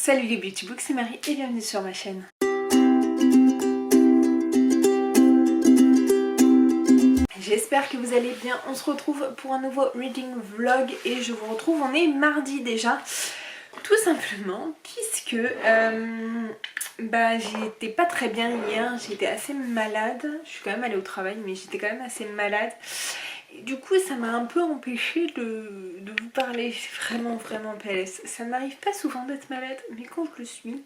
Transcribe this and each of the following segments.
Salut les Beauty Books, c'est Marie et bienvenue sur ma chaîne. J'espère que vous allez bien. On se retrouve pour un nouveau reading vlog et je vous retrouve, on est mardi déjà. Tout simplement puisque j'étais pas très bien hier, j'étais assez malade. Je suis quand même allée au travail mais j'étais quand même assez malade. Et du coup ça m'a un peu empêché de vous parler. Je suis vraiment PLS. Ça ne m'arrive pas souvent d'être malade mais quand je le suis,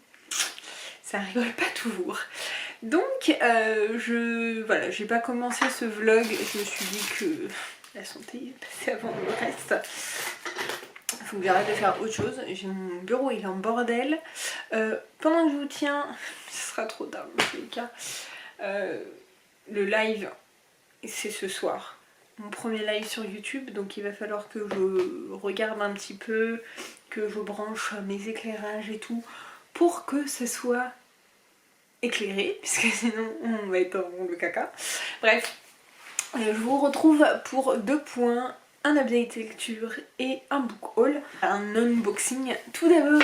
ça rigole pas toujours. Donc j'ai pas commencé ce vlog, je me suis dit que la santé passait avant le reste. Il faut que j'arrête de faire autre chose. J'ai mon bureau, il est en bordel. Pendant que je vous tiens, ce sera trop tard dans tous les cas. Le live, c'est ce soir. Mon premier live sur YouTube, donc il va falloir que je regarde un petit peu, que je branche mes éclairages et tout, pour que ce soit éclairé, puisque sinon on va être dans le caca. Bref, je vous retrouve pour 2 points, un update lecture et un book haul, un unboxing. Tout d'abord,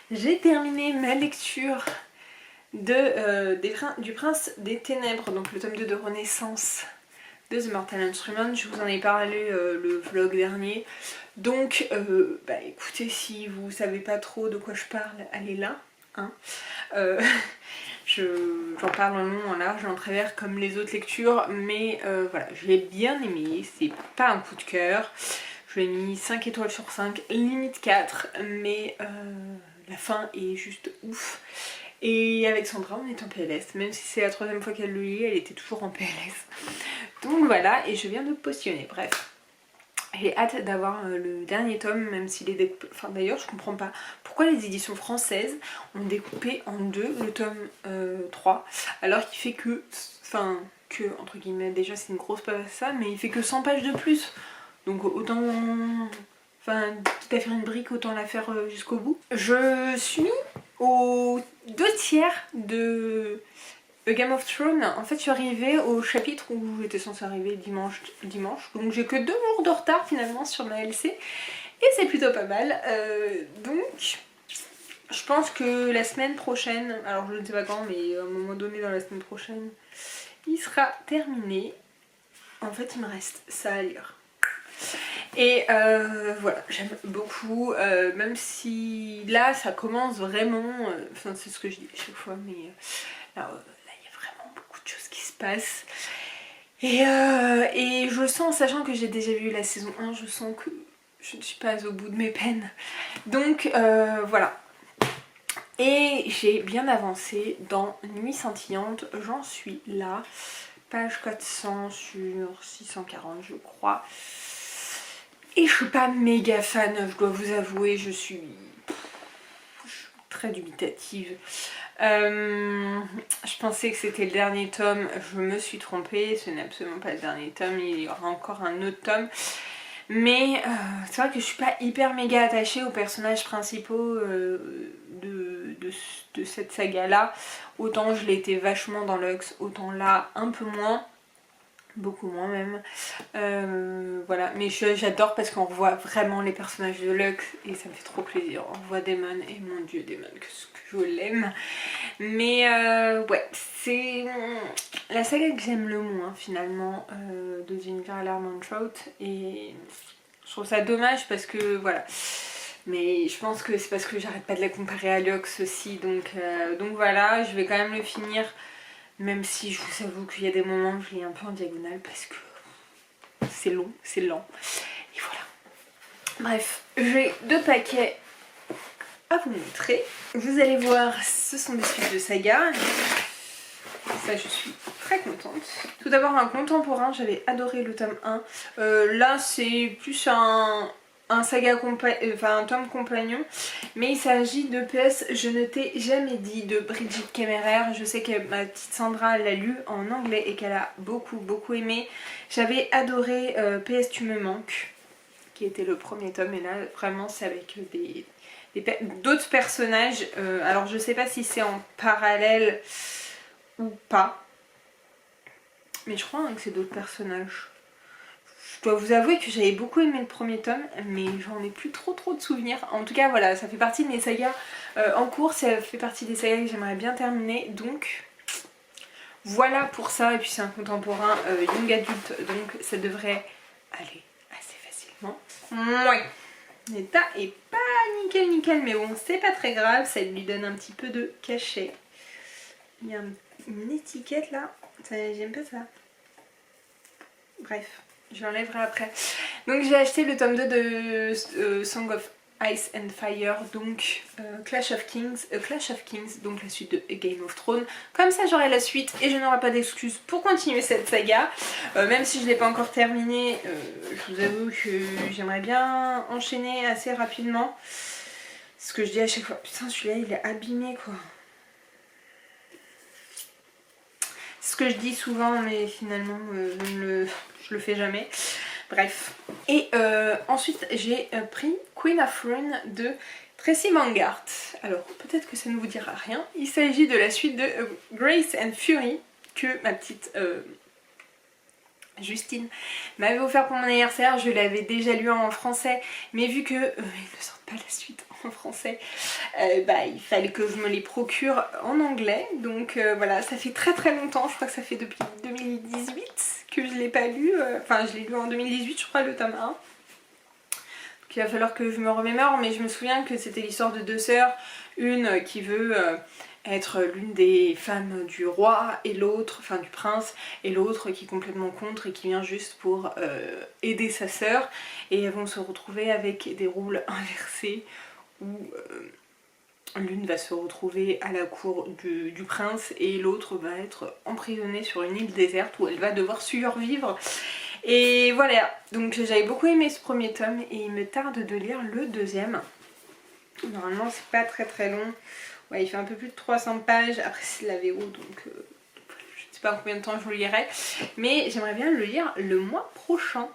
j'ai terminé ma lecture du Prince des Ténèbres, donc le tome 2 de Renaissance de The Mortal Instrument. Je vous en ai parlé le vlog dernier. Donc écoutez, si vous savez pas trop de quoi je parle, allez là. Hein. J'en parle en long, en large, en travers comme les autres lectures, mais voilà, je l'ai bien aimé, c'est pas un coup de cœur. Je lui ai mis 5 étoiles sur 5, limite 4, mais la fin est juste ouf. Et avec Sandra, on est en PLS, même si c'est la 3e fois qu'elle le lit, elle était toujours en PLS. Donc voilà, et je viens de potionner, bref. J'ai hâte d'avoir le dernier tome, même s'il est découpé. Enfin d'ailleurs je comprends pas pourquoi les éditions françaises ont découpé en 2 le tome 3, alors qu'il fait que, entre guillemets, déjà c'est une grosse page ça, mais il fait que 100 pages de plus. Donc autant, quitte à faire une brique, autant la faire jusqu'au bout. Je suis aux 2/3 de Game of Thrones. En fait je suis arrivée au chapitre où j'étais censée arriver dimanche, donc j'ai que 2 jours de retard finalement sur ma LC et c'est plutôt pas mal. Donc je pense que la semaine prochaine, alors je ne sais pas quand, mais à un moment donné dans la semaine prochaine, il sera terminé. En fait il me reste ça à lire. Et voilà, j'aime beaucoup, même si là ça commence vraiment, c'est ce que je dis à chaque fois, mais là il y a vraiment beaucoup de choses qui se passent. Et je sens, sachant que j'ai déjà vu la saison 1, je sens que je ne suis pas au bout de mes peines. Donc voilà. Et j'ai bien avancé dans Nuit scintillante, j'en suis là. Page 400 sur 640 je crois. Et je suis pas méga fan, je dois vous avouer, je suis très dubitative. Je pensais que c'était le dernier tome, je me suis trompée, ce n'est absolument pas le dernier tome, il y aura encore un autre tome. Mais c'est vrai que je suis pas hyper méga attachée aux personnages principaux de cette saga là. Autant je l'ai été vachement dans Lux, autant là un peu moins. Beaucoup moins même. Voilà, mais j'adore parce qu'on revoit vraiment les personnages de Lux et ça me fait trop plaisir. On revoit Damon et mon dieu Damon, que je l'aime. Mais ouais, c'est la saga que j'aime le moins finalement de Jennifer Lermont-Trout et je trouve ça dommage parce que voilà. Mais je pense que c'est parce que j'arrête pas de la comparer à Lux aussi, donc voilà, je vais quand même le finir. Même si je vous avoue qu'il y a des moments où je lis un peu en diagonale parce que c'est long, c'est lent. Et voilà. Bref, j'ai 2 paquets à vous montrer. Vous allez voir, ce sont des suites de saga. Ça, je suis très contente. Tout d'abord, un contemporain, j'avais adoré le tome 1. Là, c'est plus un tome compagnon, mais il s'agit de PS Je ne t'ai jamais dit de Brigitte Kemmerer. Je sais que ma petite Sandra l'a lu en anglais et qu'elle a beaucoup aimé. J'avais adoré PS Tu me manques, qui était le premier tome, et là vraiment c'est avec d'autres personnages. Alors je sais pas si c'est en parallèle ou pas, mais je crois que c'est d'autres personnages. dois vous avouer que j'avais beaucoup aimé le premier tome, mais j'en ai plus trop de souvenirs. En tout cas voilà, ça fait partie de mes sagas en cours, ça fait partie des sagas que j'aimerais bien terminer, donc voilà pour ça. Et puis c'est un contemporain young adulte, donc ça devrait aller assez facilement. Ouais, l'état est pas nickel, mais bon c'est pas très grave, ça lui donne un petit peu de cachet. Il y a une étiquette là, j'aime pas ça. Bref, je l'enlèverai après. Donc j'ai acheté le tome 2 de Song of Ice and Fire, donc Clash of Kings, donc la suite de Game of Thrones. Comme ça j'aurai la suite et je n'aurai pas d'excuses pour continuer cette saga. Même si je ne l'ai pas encore terminée, je vous avoue que j'aimerais bien enchaîner assez rapidement. C'est ce que je dis à chaque fois. Putain, celui-là il est abîmé quoi. C'est ce que je dis souvent, mais finalement je le fais jamais. Bref. Et ensuite j'ai pris Queen of Ruin de Tracy Mangart. Alors peut-être que ça ne vous dira rien. Il s'agit de la suite de Grace and Fury que ma petite Justine m'avait offert pour mon anniversaire. Je l'avais déjà lu en français, mais vu que ils ne sortent pas la suite en français, il fallait que je me les procure en anglais. Donc voilà, ça fait très longtemps, je crois que ça fait depuis 2018 que je l'ai pas lu. Enfin je l'ai lu en 2018 je crois, le tome 1. Donc il va falloir que je me remémore, mais je me souviens que c'était l'histoire de deux sœurs, une qui veut être l'une des femmes du roi et l'autre, enfin du prince, et l'autre qui est complètement contre et qui vient juste pour aider sa sœur, et elles vont se retrouver avec des rôles inversés où l'une va se retrouver à la cour du prince et l'autre va être emprisonnée sur une île déserte où elle va devoir survivre. Et voilà, donc j'avais beaucoup aimé ce premier tome et il me tarde de lire le deuxième. Normalement c'est pas très long. Ouais, il fait un peu plus de 300 pages, après c'est la VO donc je ne sais pas combien de temps je le lirai, mais j'aimerais bien le lire le mois prochain.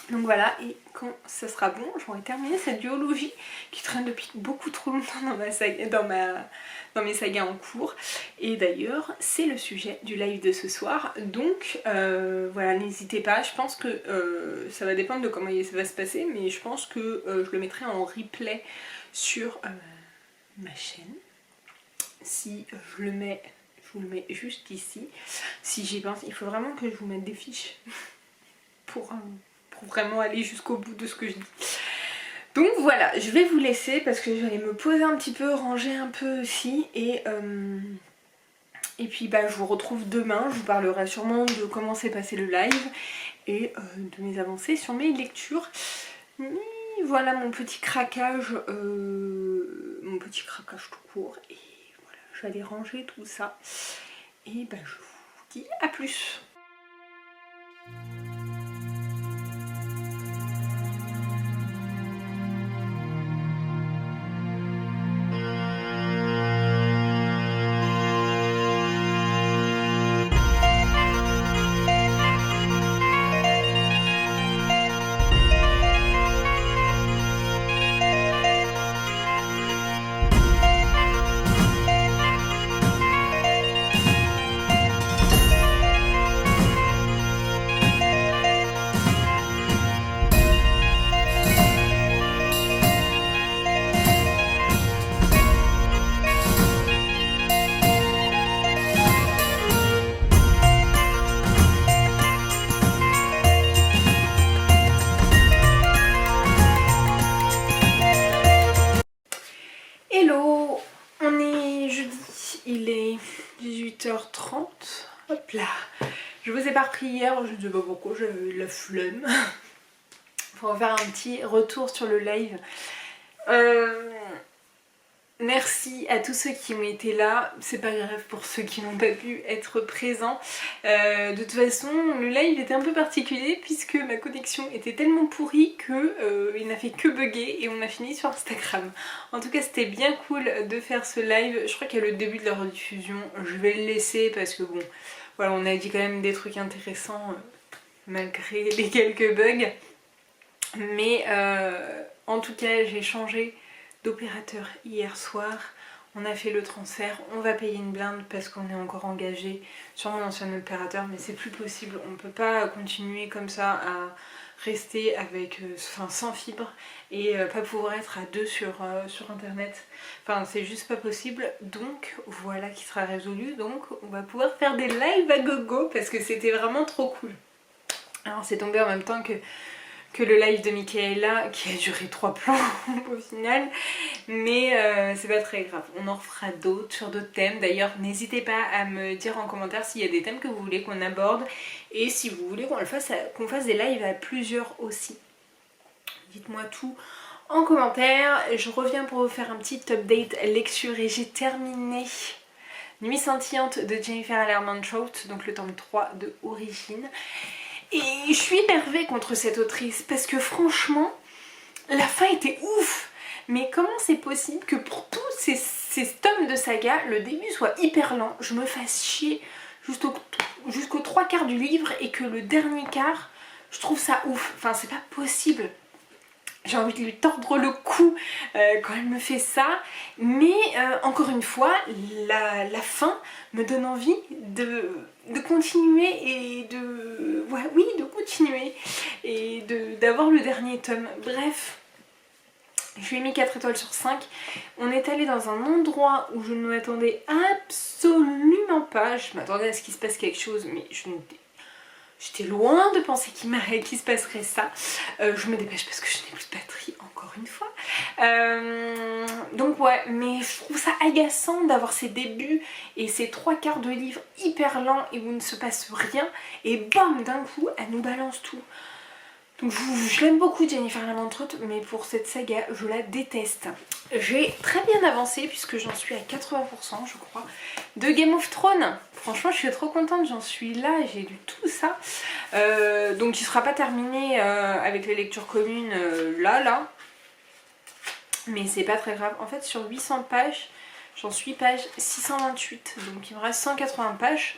Donc voilà, et quand ça sera bon, j'aurai terminé cette duologie qui traîne depuis beaucoup trop longtemps dans ma saga, dans mes sagas en cours. Et d'ailleurs, c'est le sujet du live de ce soir. Donc voilà, n'hésitez pas. Je pense que ça va dépendre de comment ça va se passer, mais je pense que je le mettrai en replay sur ma chaîne. Si je le mets, je vous le mets juste ici. Si j'y pense, il faut vraiment que je vous mette des fiches pour vraiment aller jusqu'au bout de ce que je dis. Donc voilà, je vais vous laisser parce que je vais aller me poser un petit peu, ranger un peu aussi et puis je vous retrouve demain. Je vous parlerai sûrement de comment s'est passé le live et de mes avancées sur mes lectures. Mais voilà mon petit craquage tout court, et voilà, je vais aller ranger tout ça et je vous dis à plus. Hello, on est jeudi, il est 18h30, hop là. Je vous ai pas repris hier, je ne sais pas pourquoi, j'avais la flemme. Pour faire un petit retour sur le live. Merci à tous ceux qui ont été là, c'est pas grave pour ceux qui n'ont pas pu être présents. De toute façon, le live était un peu particulier puisque ma connexion était tellement pourrie que il n'a fait que bugger et on a fini sur Instagram. En tout cas, c'était bien cool de faire ce live. Je crois qu'à le début de la rediffusion, je vais le laisser parce que bon, voilà, on a dit quand même des trucs intéressants malgré les quelques bugs. Mais en tout cas, j'ai changé d'opérateur hier soir. On a fait le transfert, on va payer une blinde parce qu'on est encore engagé sur mon ancien opérateur, mais c'est plus possible. On ne peut pas continuer comme ça à rester avec, sans fibre et pas pouvoir être à deux sur internet. Enfin, c'est juste pas possible. Donc voilà qui sera résolu. Donc on va pouvoir faire des lives à gogo parce que c'était vraiment trop cool. Alors c'est tombé en même temps que le live de Michaela qui a duré 3 plans au final, mais c'est pas très grave, on en refera d'autres sur d'autres thèmes. D'ailleurs n'hésitez pas à me dire en commentaire s'il y a des thèmes que vous voulez qu'on aborde et si vous voulez qu'on fasse des lives à plusieurs aussi. Dites-moi tout en commentaire. Je reviens pour vous faire un petit update lecture et j'ai terminé Nuit scintillante de Jennifer Armentrout, donc le tome 3 de Origine. Et je suis énervée contre cette autrice parce que franchement, la fin était ouf. Mais comment c'est possible que pour tous ces tomes de saga, le début soit hyper lent, je me fasse chier jusqu'aux 3 quarts du livre et que le dernier quart, je trouve ça ouf. Enfin, c'est pas possible. J'ai envie de lui tordre le cou quand elle me fait ça. Mais encore une fois, la fin me donne envie de continuer et de... Ouais, oui, de continuer. Et d'avoir le dernier tome. Bref, je lui ai mis 4 étoiles sur 5. On est allé dans un endroit où je ne m'attendais absolument pas. Je m'attendais à ce qu'il se passe quelque chose, mais j'étais loin de penser qu'il se passerait ça. Je me dépêche parce que je n'ai plus de batterie, encore une fois. Donc ouais, mais je trouve ça agaçant d'avoir ces débuts et ces 3 quarts de livre hyper lents et où il ne se passe rien. Et bam, d'un coup, elle nous balance tout. Donc je l'aime beaucoup Jennifer Armentrout, mais pour cette saga, je la déteste. J'ai très bien avancé puisque j'en suis à 80% je crois de Game of Thrones. Franchement je suis trop contente, j'en suis là, j'ai lu tout ça. Donc il sera pas terminé avec les lectures communes là. Mais c'est pas très grave. En fait sur 800 pages, j'en suis page 628. Donc il me reste 180 pages.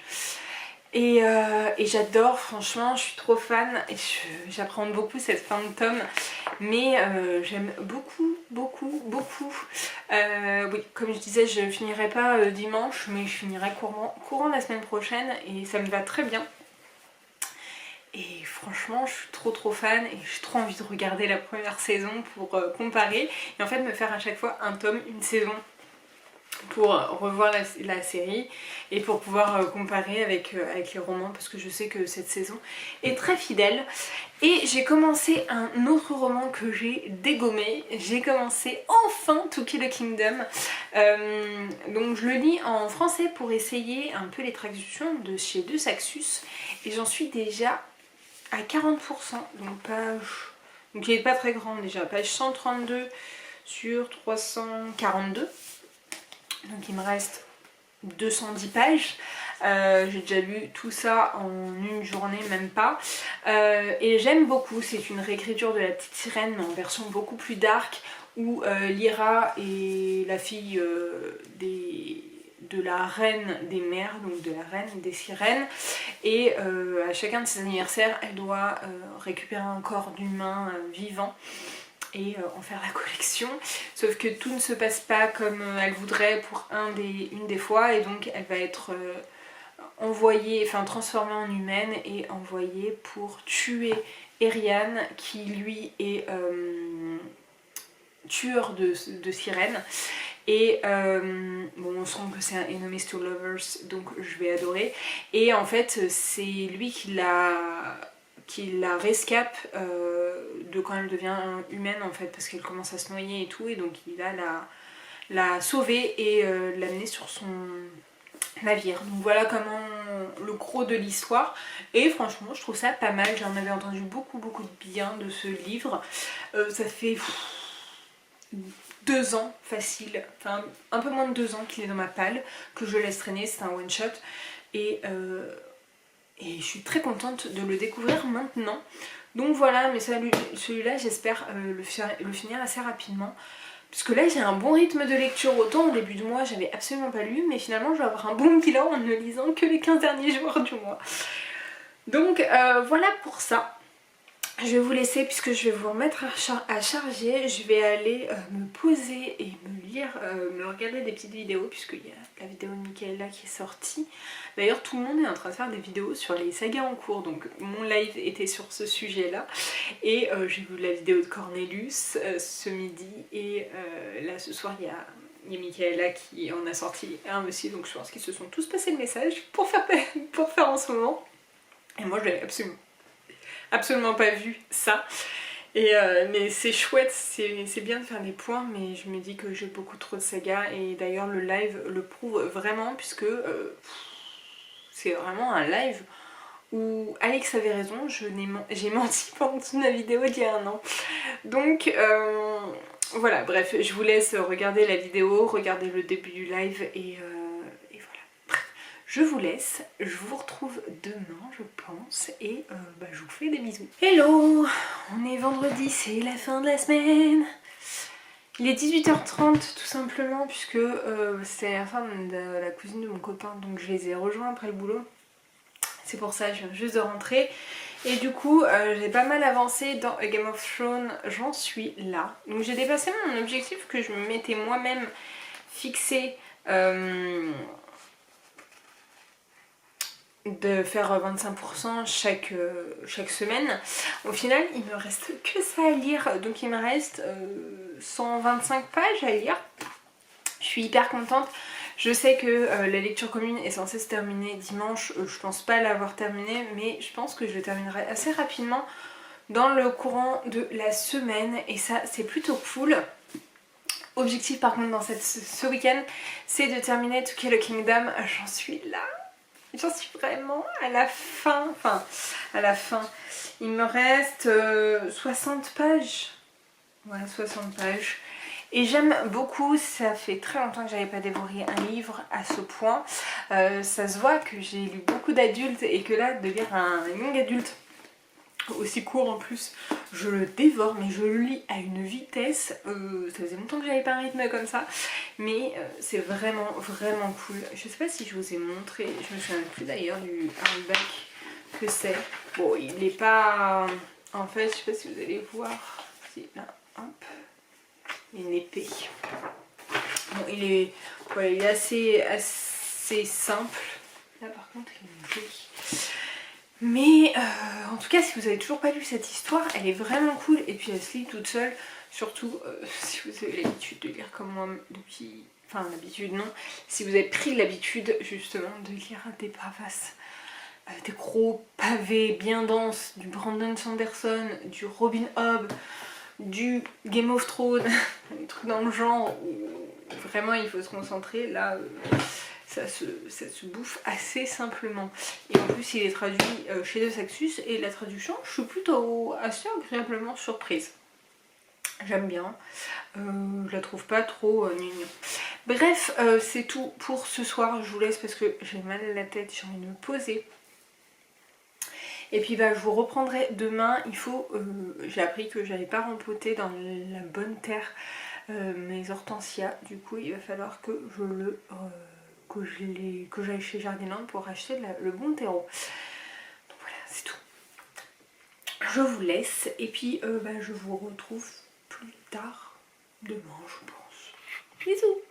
Et j'adore, franchement, je suis trop fan et j'apprends beaucoup cette fin de tome, mais j'aime beaucoup. Oui, comme je disais, je finirai pas dimanche, mais je finirai courant la semaine prochaine et ça me va très bien. Et franchement, je suis trop fan et j'ai trop envie de regarder la première saison pour comparer et en fait me faire à chaque fois un tome, une saison, pour revoir la série et pour pouvoir comparer avec les romans parce que je sais que cette saison est très fidèle. Et j'ai commencé un autre roman que j'ai dégommé, j'ai commencé enfin To Kill a Kingdom. Donc je le lis en français pour essayer un peu les traductions de chez De Saxus et j'en suis déjà à 40%, donc il n'est pas très grand déjà, page 132 sur 342. Donc il me reste 210 pages. J'ai déjà lu tout ça en une journée, même pas. Et j'aime beaucoup, c'est une réécriture de La Petite Sirène, mais en version beaucoup plus dark, où Lyra est la fille de la reine des mers, donc de la reine des sirènes. Et à chacun de ses anniversaires, elle doit récupérer un corps d'humain vivant et en faire la collection, sauf que tout ne se passe pas comme elle voudrait pour une des fois et donc elle va être envoyée, enfin transformée en humaine et envoyée pour tuer Eriann qui lui est tueur de sirènes et bon on sent que c'est un Enemies to Lovers donc je vais adorer et en fait c'est lui qui la rescape de quand elle devient humaine en fait parce qu'elle commence à se noyer et tout et donc il va la sauver et l'amener sur son navire. Donc voilà comment le gros de l'histoire et franchement je trouve ça pas mal, j'en avais entendu beaucoup de bien de ce livre. Ça fait 2 ans facile, enfin un peu moins de 2 ans qu'il est dans ma palle, que je laisse traîner, c'est un one shot et je suis très contente de le découvrir maintenant. Donc voilà, mais celui-là j'espère le finir assez rapidement. Parce que là j'ai un bon rythme de lecture, autant au début du mois j'avais absolument pas lu, mais finalement je vais avoir un bon bilan en ne lisant que les 15 derniers jours du mois. Donc voilà pour ça. je vais vous laisser puisque je vais vous remettre à charger. Je vais aller me poser et me lire, me regarder des petites vidéos puisqu'il y a la vidéo de Michaela qui est sortie. D'ailleurs tout le monde est en train de faire des vidéos sur les sagas en cours, donc mon live était sur ce sujet là. Et j'ai vu la vidéo de Cornelius ce midi et là ce soir il y a Michaela qui en a sorti un aussi, donc je pense qu'ils se sont tous passés le message pour faire en ce moment. Et moi je l'avais absolument pas vu ça. Et mais c'est chouette, c'est bien de faire des points, mais je me dis que j'ai beaucoup trop de sagas et d'ailleurs le live le prouve vraiment puisque c'est vraiment un live où Alex avait raison, j'ai menti pendant toute la vidéo d'il y a un an. Donc voilà, bref, je vous laisse regarder la vidéo, regarder le début du live et voilà. Bref, je vous laisse, je vous retrouve demain je pense et je vous fais des bisous. Hello, on est vendredi, c'est la fin de la semaine. Il est 18h30 tout simplement puisque c'est la fin de la cousine de mon copain, donc je les ai rejoints après le boulot. C'est pour ça, je viens juste de rentrer. Et du coup, j'ai pas mal avancé dans A Game of Thrones, j'en suis là. Donc j'ai dépassé mon objectif que je me m'étais moi-même fixé de faire 25% chaque semaine. Au final, il me reste que ça à lire. Donc il me reste 125 pages à lire. Je suis hyper contente. Je sais que la lecture commune est censée se terminer dimanche, je pense pas l'avoir terminée, mais je pense que je le terminerai assez rapidement dans le courant de la semaine et ça c'est plutôt cool. Objectif par contre dans ce week-end, c'est de terminer To Kill a Kingdom, j'en suis là, j'en suis vraiment à la fin, il me reste 60 pages, ouais 60 pages. Et j'aime beaucoup, ça fait très longtemps que j'avais pas dévoré un livre à ce point. Ça se voit que j'ai lu beaucoup d'adultes et que là, de lire un young adulte aussi court en plus, je le dévore, mais je le lis à une vitesse. Ça faisait longtemps que j'avais pas un rythme comme ça, mais c'est vraiment cool. Je sais pas si je vous ai montré, je me souviens plus d'ailleurs du hardback que c'est. Bon, il est pas... En fait, je sais pas si vous allez voir. Si, là, hop. Une épée. Bon, il est assez simple. Là par contre il est joli. Mais en tout cas si vous avez toujours pas lu cette histoire, elle est vraiment cool et puis elle se lit toute seule. Surtout si vous avez l'habitude de lire comme moi depuis... Enfin l'habitude non. Si vous avez pris l'habitude justement de lire des préfaces, des gros pavés bien denses, du Brandon Sanderson, du Robin Hobb, du Game of Thrones, des trucs dans le genre où vraiment il faut se concentrer, là ça se bouffe assez simplement. Et en plus il est traduit chez De Saxus et la traduction je suis plutôt assez agréablement surprise. J'aime bien, je la trouve pas trop gnangnan. Bref, c'est tout pour ce soir, je vous laisse parce que j'ai mal à la tête, j'ai envie de me poser. Et puis je vous reprendrai demain. Il faut, j'ai appris que j'avais pas rempoté dans la bonne terre mes hortensias. Du coup il va falloir que j'aille chez Jardiland pour acheter le bon terreau. Donc voilà, c'est tout. Je vous laisse et puis je vous retrouve plus tard demain je pense. Bisous.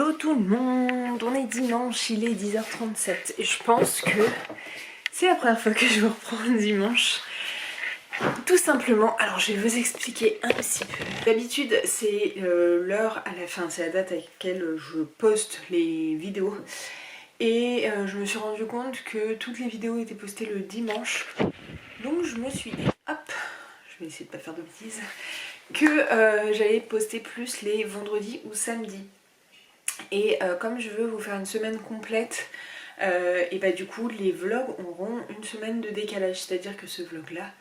Hello tout le monde, on est dimanche, il est 10h37 et je pense que c'est la première fois que je vous reprends le dimanche. Tout simplement, alors je vais vous expliquer un petit peu. D'habitude c'est l'heure à la fin, c'est la date à laquelle je poste les vidéos. Et je me suis rendu compte que toutes les vidéos étaient postées le dimanche. Donc je me suis dit, hop, je vais essayer de pas faire de bêtises, que j'allais poster plus les vendredis ou samedis. Et comme je veux vous faire une semaine complète, et bah du coup les vlogs auront une semaine de décalage. C'est-à-dire que ce vlog là,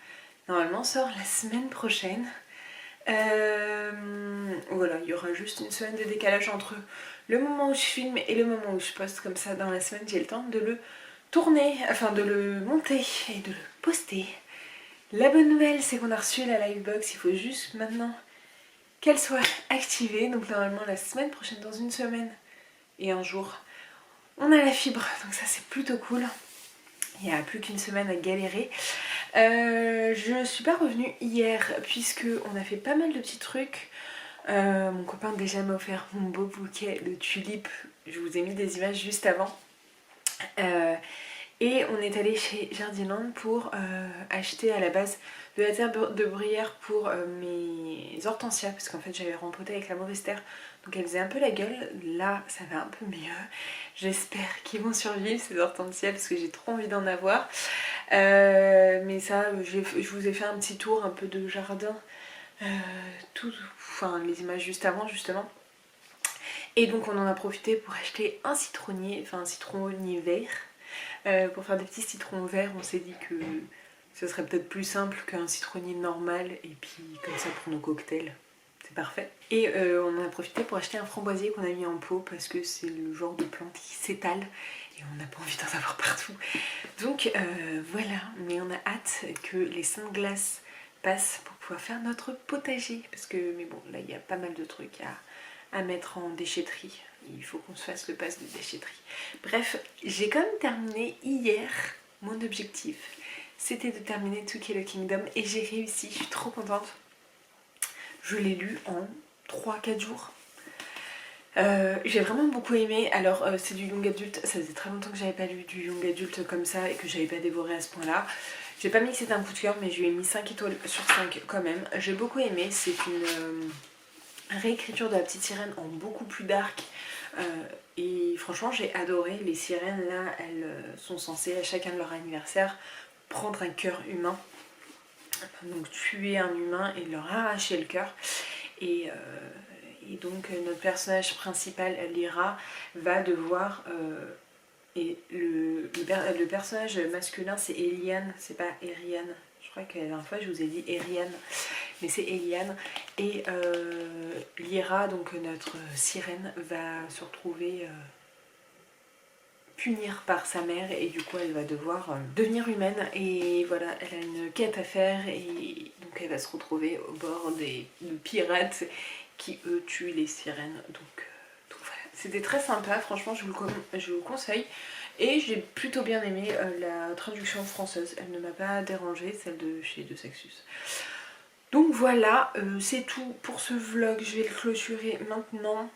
normalement sort la semaine prochaine. Voilà, il y aura juste une semaine de décalage entre le moment où je filme et le moment où je poste. Comme ça dans la semaine j'ai le temps de le tourner, enfin de le monter et de le poster. La bonne nouvelle c'est qu'on a reçu la livebox, il faut juste maintenant qu'elle soit activée. Donc normalement la semaine prochaine, dans une semaine et un jour, on a la fibre, donc ça c'est plutôt cool. Il n'y a plus qu'une semaine à galérer. Je suis pas revenue hier puisque on a fait pas mal de petits trucs. Mon copain déjà m'a offert mon beau bouquet de tulipes. Je vous ai mis des images juste avant. Et on est allé chez Jardiland pour acheter à la base de la terre de bruyère pour mes hortensias, parce qu'en fait j'avais rempoté avec la mauvaise terre, donc elle faisait un peu la gueule. Là ça va un peu mieux. J'espère qu'ils vont survivre ces hortensias parce que j'ai trop envie d'en avoir. Mais ça, je vous ai fait un petit tour un peu de jardin, enfin les images juste avant justement. Et donc on en a profité pour acheter un citronnier, enfin un citronnier vert. Pour faire des petits citrons verts, on s'est dit que ce serait peut-être plus simple qu'un citronnier normal, et puis comme ça pour nos cocktails, c'est parfait. Et on en a profité pour acheter un framboisier qu'on a mis en pot parce que c'est le genre de plante qui s'étale et on n'a pas envie d'en avoir partout. Donc voilà, mais on a hâte que les seins de glace passent pour pouvoir faire notre potager. Parce que, mais bon, là il y a pas mal de trucs à mettre en déchetterie. Il faut qu'on se fasse le pass de déchetterie. Bref, j'ai quand même terminé hier mon objectif. C'était de terminer To Kill a Kingdom et j'ai réussi, je suis trop contente. Je l'ai lu en 3-4 jours. J'ai vraiment beaucoup aimé. Alors c'est du young adulte, ça faisait très longtemps que j'avais pas lu du young adulte comme ça et que j'avais pas dévoré à ce point là. J'ai pas mis que c'était un coup de cœur, mais je lui ai mis 5 étoiles sur 5 quand même. J'ai beaucoup aimé, c'est une réécriture de La Petite Sirène en beaucoup plus dark. Et franchement j'ai adoré. Les sirènes là, elles sont censées à chacun de leur anniversaire prendre un cœur humain, donc tuer un humain et leur arracher le cœur. Et donc notre personnage principal, Lyra, va devoir... et le personnage masculin c'est Eliane, c'est pas Eriane. Je crois que la dernière fois je vous ai dit Eriane, mais c'est Eliane. Et Lyra, donc notre sirène, va se retrouver punir par sa mère et du coup elle va devoir devenir humaine. Et voilà, elle a une quête à faire et donc elle va se retrouver au bord des pirates qui eux tuent les sirènes. Donc voilà, c'était très sympa, franchement je vous conseille. Et j'ai plutôt bien aimé la traduction française, elle ne m'a pas dérangée, celle de chez De Saxus. Donc voilà, c'est tout pour ce vlog, je vais le clôturer maintenant.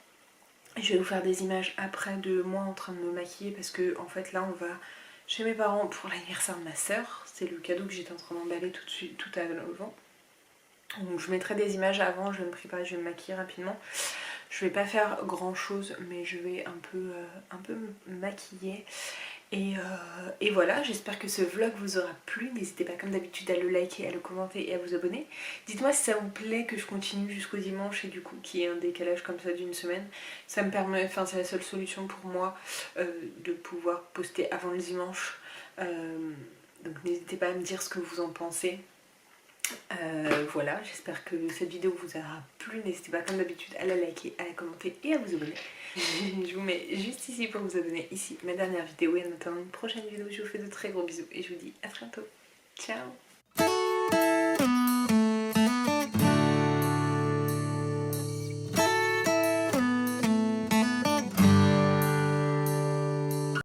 Je vais vous faire des images après de moi en train de me maquiller parce que en fait là on va chez mes parents pour l'anniversaire de ma soeur. C'est le cadeau que j'étais en train d'emballer tout de suite, tout avant. Donc je mettrai des images avant, je vais me préparer, je vais me maquiller rapidement. Je vais pas faire grand chose mais je vais un peu me maquiller. Et voilà, j'espère que ce vlog vous aura plu. N'hésitez pas comme d'habitude à le liker, à le commenter et à vous abonner. Dites-moi si ça vous plaît que je continue jusqu'au dimanche et du coup qu'il y ait un décalage comme ça d'une semaine. Ça me permet, enfin c'est la seule solution pour moi de pouvoir poster avant le dimanche. Donc n'hésitez pas à me dire ce que vous en pensez. Voilà, j'espère que cette vidéo vous aura plu. N'hésitez pas comme d'habitude à la liker, à la commenter et à vous abonner. Je vous mets juste ici pour vous abonner, ici ma dernière vidéo, et en attendant une prochaine vidéo je vous fais de très gros bisous et je vous dis à très bientôt. Ciao.